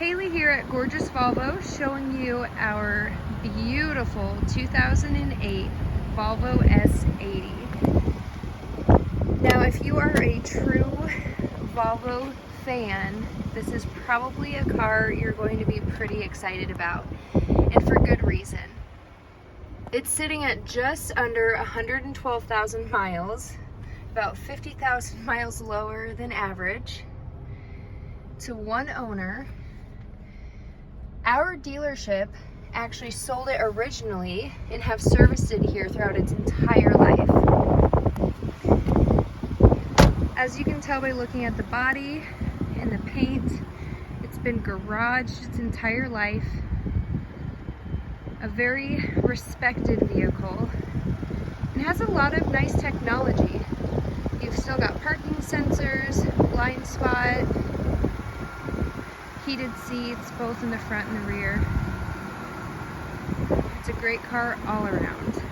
Haley here at Gorgeous Volvo, showing you our beautiful 2008 Volvo S80. Now, if you are a true Volvo fan, this is probably a car you're going to be pretty excited about, and for good reason. It's sitting at just under 112,000 miles, about 50,000 miles lower than average, to one owner. Our dealership actually sold it originally and have serviced it here throughout its entire life. As you can tell by looking at the body and the paint, it's been garaged its entire life. A very respected vehicle and has a lot of nice technology. You've still got parking sensors, blind spot, heated seats both in the front and the rear. It's a great car all around.